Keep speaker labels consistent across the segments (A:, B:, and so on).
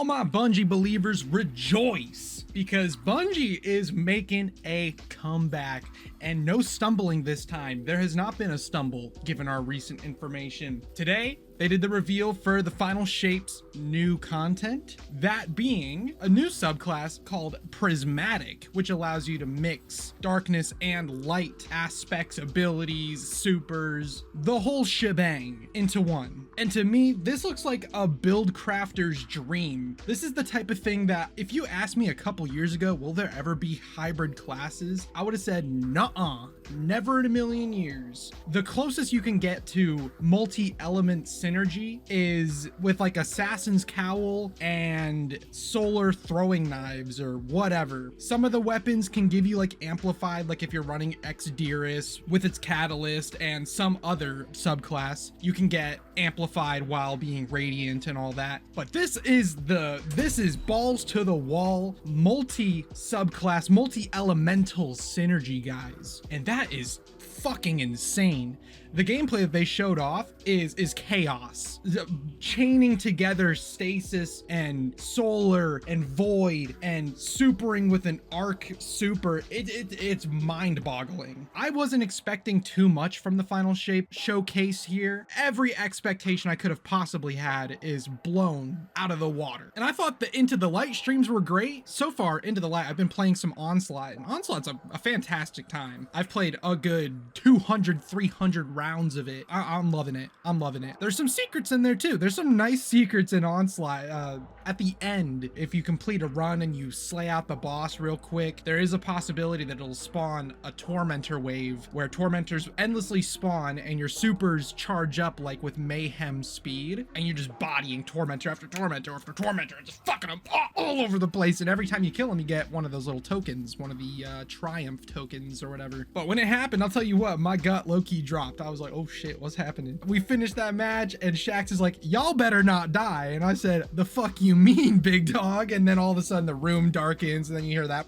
A: All my Bungie believers rejoice, because Bungie is making a comeback, and no stumbling this time. There has not been a stumble given our recent information. Today, they did the reveal for the finalshape's new content, that being a new subclass called prismatic, which allows you to mix darkness and light aspects, abilities, supers, the whole shebang into one. And to me, this looks like a build crafter's dream. This is the type of thing that if you asked me a couple years ago, will there ever be hybrid classes? I would have said, nuh-uh, never in a million years. The closest you can get to multi-element synergy is with like Assassin's Cowl and solar throwing knives or whatever. Some of the weapons can give you like amplified, like if you're running Xdearus with its catalyst, and some other subclass, you can get amplified while being radiant and all that. But this is balls to the wall, multi-subclass, multi-elemental synergy, guys. And that is fucking insane. The gameplay that they showed off is chaos. Chaining together stasis and solar and void and supering with an arc super. It's mind-boggling. I wasn't expecting too much from the finalshape showcase here. Every expectation I could have possibly had is blown out of the water. And I thought the Into the Light streams were great. So far, Into the Light, I've been playing some Onslaught, and Onslaught's a fantastic time. I've played a good 200, 300 rounds of it. I'm loving it. I'm loving it. There's some secrets in there too. There's some nice secrets in Onslaught. At the end, if you complete a run and you slay out the boss real quick, there is a possibility that it'll spawn a tormentor wave where tormentors endlessly spawn and your supers charge up like with mayhem speed, and you're just bodying tormentor after tormentor after tormentor, just fucking them all over the place. And every time you kill them, you get one of those little tokens, one of the triumph tokens or whatever. But when it happened, I'll tell you what, my gut low-key dropped. I was like, oh shit, what's happening? We finished that match and Shaxx is like, y'all better not die. And I said, the fuck you mean, big dog? And then all of a sudden the room darkens and then you hear that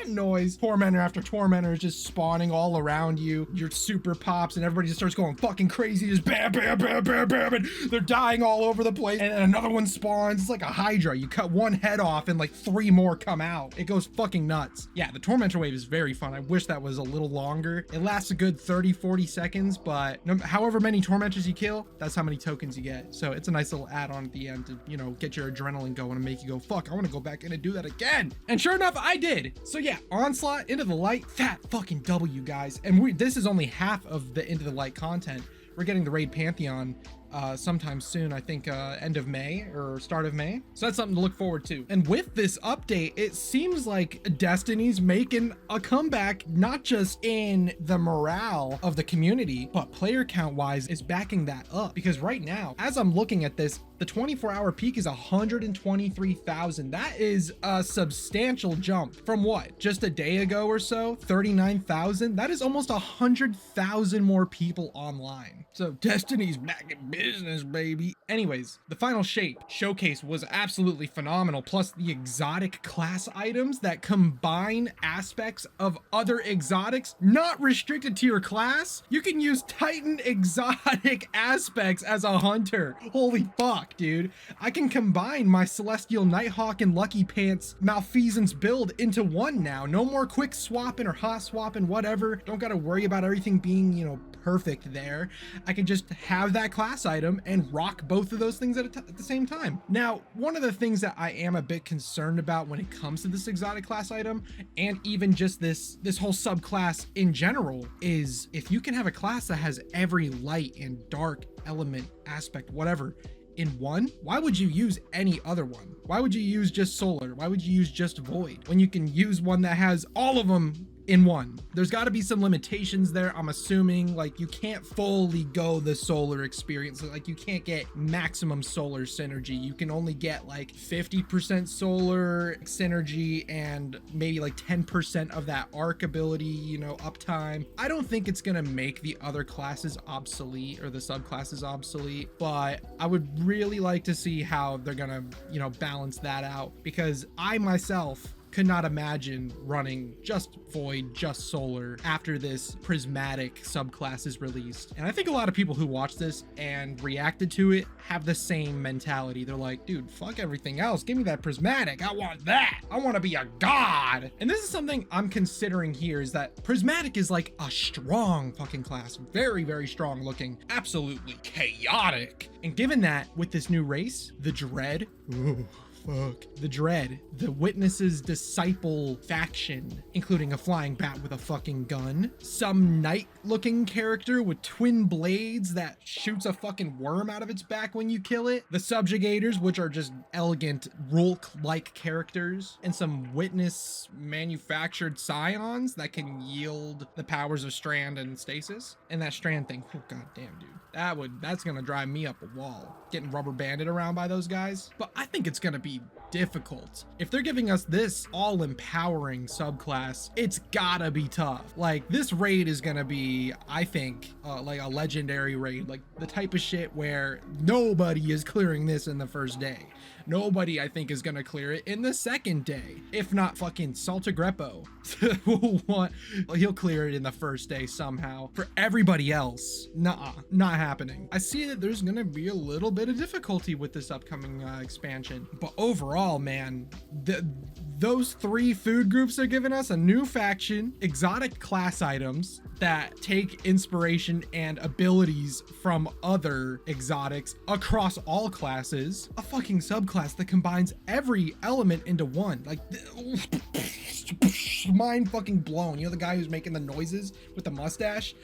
A: noise. Tormentor after tormentor is just spawning all around you. Your super pops and everybody just starts going fucking crazy, just bam, bam, bam, bam, bam, and they're dying all over the place. And another one spawns. It's like a Hydra. You cut one head off and like 3 more come out. It goes fucking nuts. Yeah, the tormentor wave is very fun. I wish that was a little longer. It lasts a good 30, 40 seconds, but however many tormentors you kill, that's how many tokens you get. So it's a nice little add-on at the end to, you know, get your adrenaline going and make you go, fuck, I want to go back in and do that again. And sure enough, I did. So yeah, Onslaught, Into the Light, fat fucking W, guys. And this is only half of the Into the Light content. We're getting the raid pantheon sometime soon, I think end of May or start of May. So that's something to look forward to. And with this update, it seems like Destiny's making a comeback, not just in the morale of the community, but player count wise is backing that up. Because right now, as I'm looking at this, the 24-hour peak is 123,000. That is a substantial jump from what, just a day ago or so, 39,000. That is almost 100,000 more people online. So Destiny's back in business, baby. Anyways, the finalshape showcase was absolutely phenomenal. Plus the exotic class items that combine aspects of other exotics, not restricted to your class. You can use Titan exotic aspects as a hunter. Holy fuck, dude. I can combine my Celestial Nighthawk and Lucky Pants Malfeasance build into one now. No more quick swapping or hot swapping, whatever. Don't gotta worry about everything being, you know, perfect there. I can just have that class item and rock both of those things at the same time. Now, one of the things that I am a bit concerned about when it comes to this exotic class item, and even just this whole subclass in general, is if you can have a class that has every light and dark element aspect, whatever, in one, why would you use any other one? Why would you use just solar? Why would you use just void when you can use one that has all of them in one? There's got to be some limitations there. I'm assuming like you can't fully go the solar experience. Like you can't get maximum solar synergy. You can only get like 50% solar synergy and maybe like 10% of that arc ability, you know, uptime. I don't think it's gonna make the other classes obsolete or the subclasses obsolete, but I would really like to see how they're gonna, you know, balance that out, because I myself could not imagine running just void, just solar after this prismatic subclass is released. And I think a lot of people who watch this and reacted to it have the same mentality. They're like, dude, fuck everything else. Give me that prismatic. I want that. I want to be a god. And this is something I'm considering here, is that prismatic is like a strong fucking class. Very, very strong looking. Absolutely chaotic. And given that with this new race, the Dread, ooh, fuck. The Dread, the Witness's disciple faction, including a flying bat with a fucking gun, some knight-looking character with twin blades that shoots a fucking worm out of its back when you kill it, the Subjugators, which are just elegant Rolk-like characters, and some Witness-manufactured scions that can yield the powers of Strand and Stasis. And that Strand thing, oh goddamn, dude. That's gonna drive me up a wall, getting rubber banded around by those guys. But I think it's gonna be difficult. If they're giving us this all empowering subclass, it's gotta be tough. Like, this raid is gonna be, I think, like a legendary raid, like the type of shit where nobody is clearing this in the first day. Nobody, I think, is gonna clear it in the second day, if not fucking Saltagrepo. He'll clear it in the first day somehow. For everybody else, nah, not happening. I see that there's gonna be a little bit of difficulty with this upcoming expansion, but overall, man, those 3 food groups are giving us a new faction, exotic class items that take inspiration and abilities from other exotics across all classes, a fucking subclass that combines every element into one. Like, mind fucking blown. You know the guy who's making the noises with the mustache?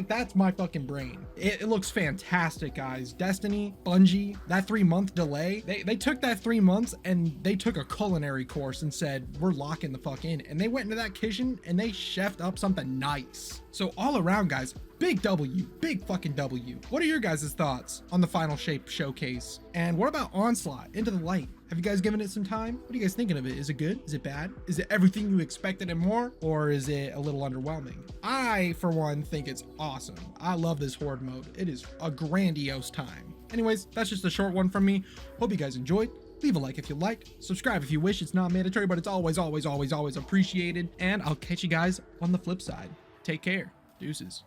A: That's my fucking brain. It looks fantastic, guys. Destiny, Bungie, that 3-month delay, they took that 3 months and they took a culinary course and said, we're locking the fuck in. And they went into that kitchen and they chefed up something nice. So all around, guys, big W, big fucking W. What are your guys' thoughts on the finalshape showcase? And what about Onslaught, Into the Light? Have you guys given it some time? What are you guys thinking of it? Is it good? Is it bad? Is it everything you expected and more? Or is it a little underwhelming? I, for one, think it's awesome. I love this horde mode. It is a grandiose time. Anyways, that's just a short one from me. Hope you guys enjoyed. Leave a like if you liked, subscribe if you wish. It's not mandatory, but it's always, always, always, always appreciated. And I'll catch you guys on the flip side. Take care. Deuces.